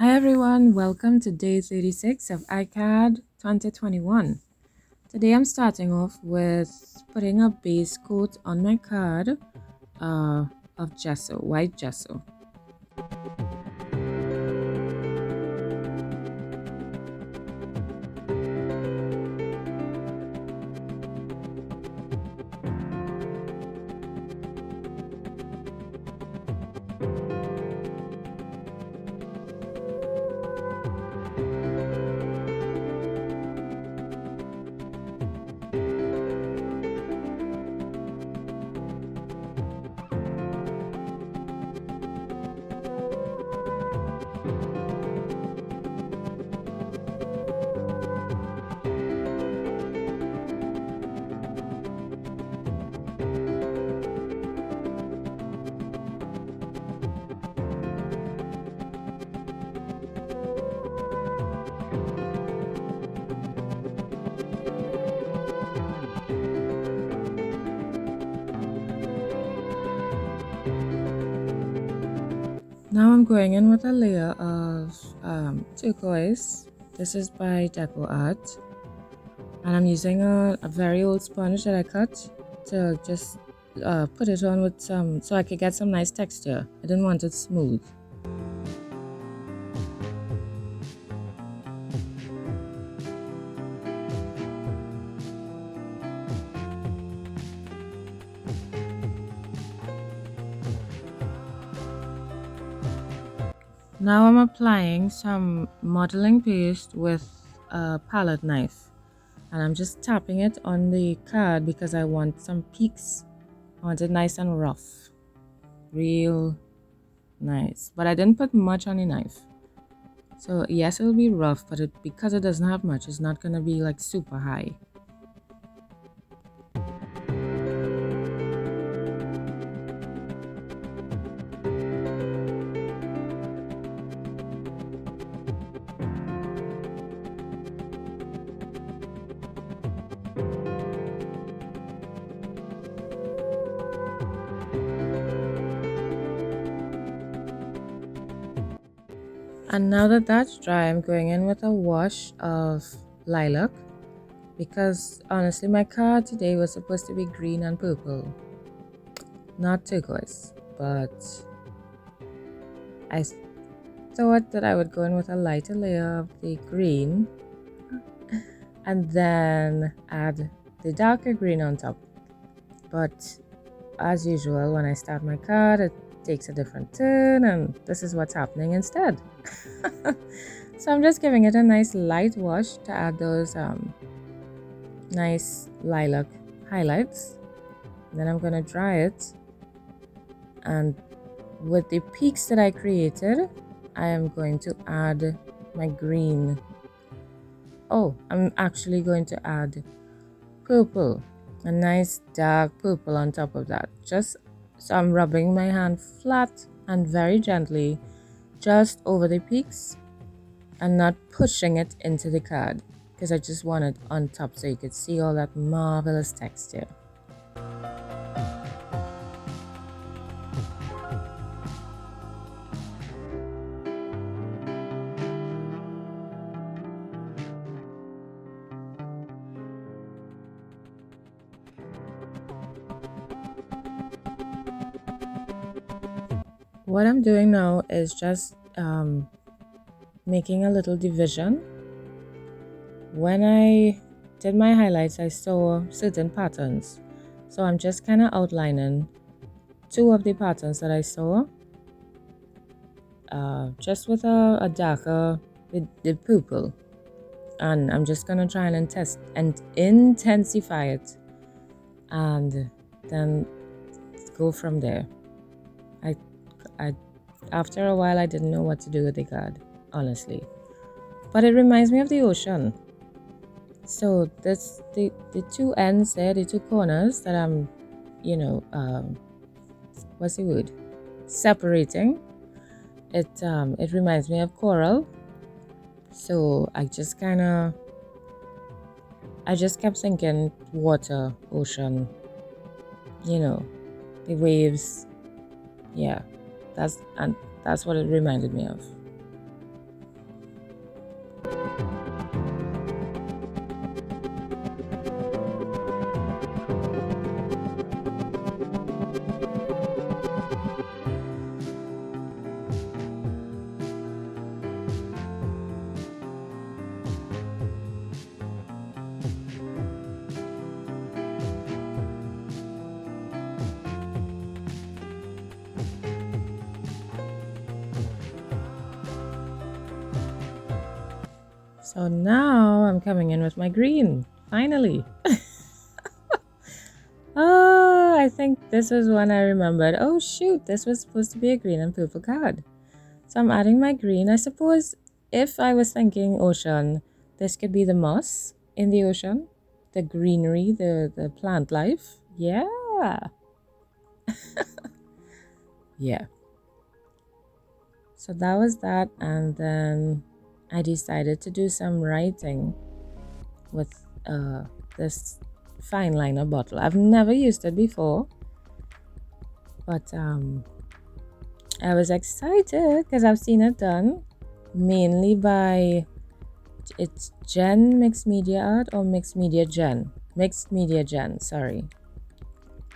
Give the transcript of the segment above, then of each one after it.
Hi everyone, welcome to day 36 of ICAD 2021. Today I'm starting off with putting a base coat on my card of gesso, white gesso. Now I'm going in with a layer of turquoise. This is by Deco Art. And I'm using a very old sponge that I cut to just put it on with some, so I could get some nice texture. I didn't want it smooth. Now I'm applying some modeling paste with a palette knife. And I'm just tapping it on the card because I want some peaks. I want it nice and rough. Real nice. But I didn't put much on the knife. So yes, it'll be rough, but because it doesn't have much, it's not going to be like super high. And now that that's dry, I'm going in with a wash of lilac because honestly my card today was supposed to be green and purple, not turquoise, but I thought that I would go in with a lighter layer of the green and then add the darker green on top. But as usual, when I start my card, it takes a different turn, and this is what's happening instead. So I'm just giving it a nice light wash to add those nice lilac highlights. Then I'm going to dry it, and with the peaks that I created, I am going to add my green. Oh, I'm actually going to add purple, a nice dark purple on top of that. Just so I'm rubbing my hand flat and very gently just over the peaks and not pushing it into the card because I just want it on top so you could see all that marvelous texture. What I'm doing now is just making a little division. When I did my highlights, I saw certain patterns. So I'm just kind of outlining two of the patterns that I saw, just with a darker, the purple. And I'm just gonna try and intensify it and then go from there. I after a while I didn't know what to do with the card, honestly, but it reminds me of the ocean. So that's the two ends there, the two corners that I'm what's the word, separating it. It reminds me of coral, so I just kept thinking water, ocean, the waves. Yeah, that's what it reminded me of. So now I'm coming in with my green, finally. Oh, I think this was one I remembered. Oh shoot, this was supposed to be a green and purple card. So I'm adding my green. I suppose if I was thinking ocean, this could be the moss in the ocean, the greenery, the plant life. Yeah. Yeah. So that was that, and then I decided to do some writing with this fine liner bottle. I've never used it before, but I was excited because I've seen it done mainly by, it's Jen Mixed Media Art or Mixed Media Jen, sorry.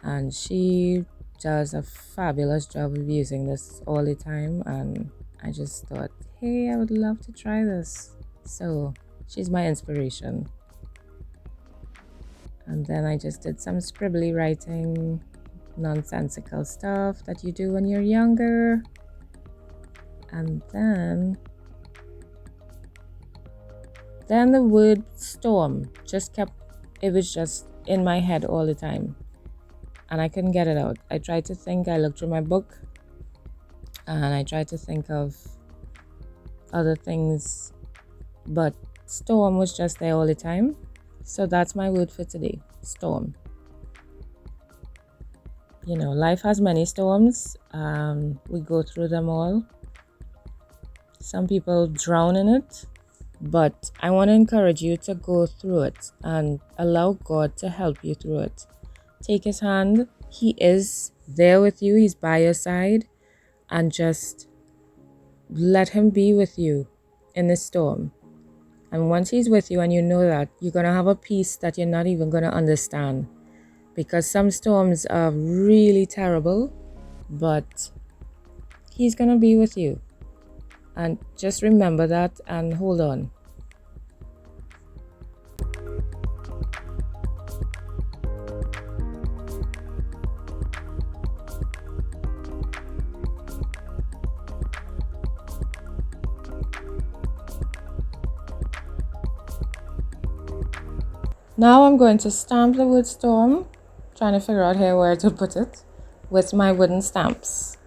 And she does a fabulous job of using this all the time, and I just thought, hey, I would love to try this. So she's my inspiration. And then I just did some scribbly writing, nonsensical stuff that you do when you're younger. And then the word storm just kept, it was just in my head all the time. And I couldn't get it out. I tried to think, I looked through my book, and I tried to think of other things, but storm was just there all the time. So that's my word for today, storm. You know, life has many storms. We go through them all. Some people drown in it, but I want to encourage you to go through it and allow God to help you through it. Take his hand. He is there with you. He's by your side, and just let him be with you in the storm. And once he's with you and you know that, you're going to have a peace that you're not even going to understand, because some storms are really terrible, but he's going to be with you. And just remember that and hold on. Now I'm going to stamp the word storm, trying to figure out here where to put it, with my wooden stamps.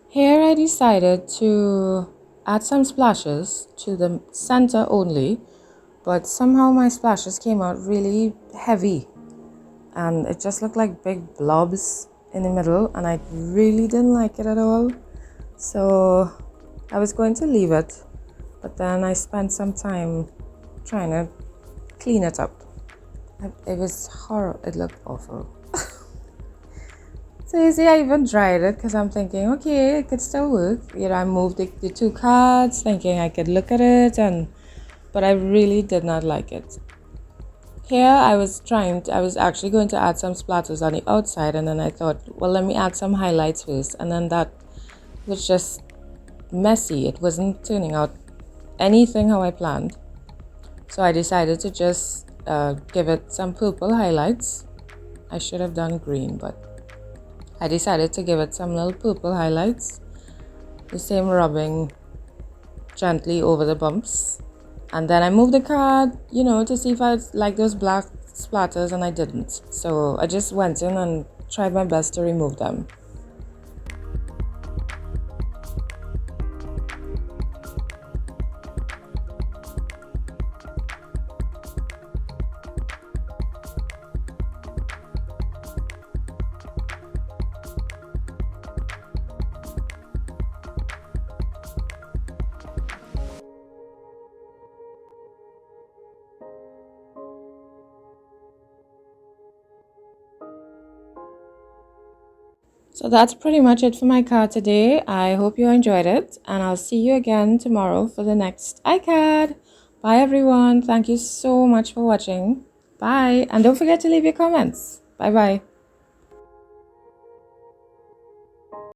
Here I decided to add some splashes to the center only, but somehow my splashes came out really heavy and it just looked like big blobs in the middle, and I really didn't like it at all. So I was going to leave it, but then I spent some time trying to clean it up. It was horrible. It looked awful. So you see, I even dried it because I'm thinking, okay, it could still work. You know, I moved the two cards thinking I could look at it, but I really did not like it. Here I was actually going to add some splatters on the outside, and then I thought, well, let me add some highlights first, and then that was just messy. It wasn't turning out anything how I planned. So I decided to just give it some purple highlights I should have done green, but I decided to give it some little purple highlights. The same rubbing gently over the bumps. And then I moved the card, to see if I like those black splatters, and I didn't. So I just went in and tried my best to remove them. So that's pretty much it for my card today. I hope you enjoyed it, and I'll see you again tomorrow for the next ICAD. Bye everyone. Thank you so much for watching. Bye. And don't forget to leave your comments. Bye bye.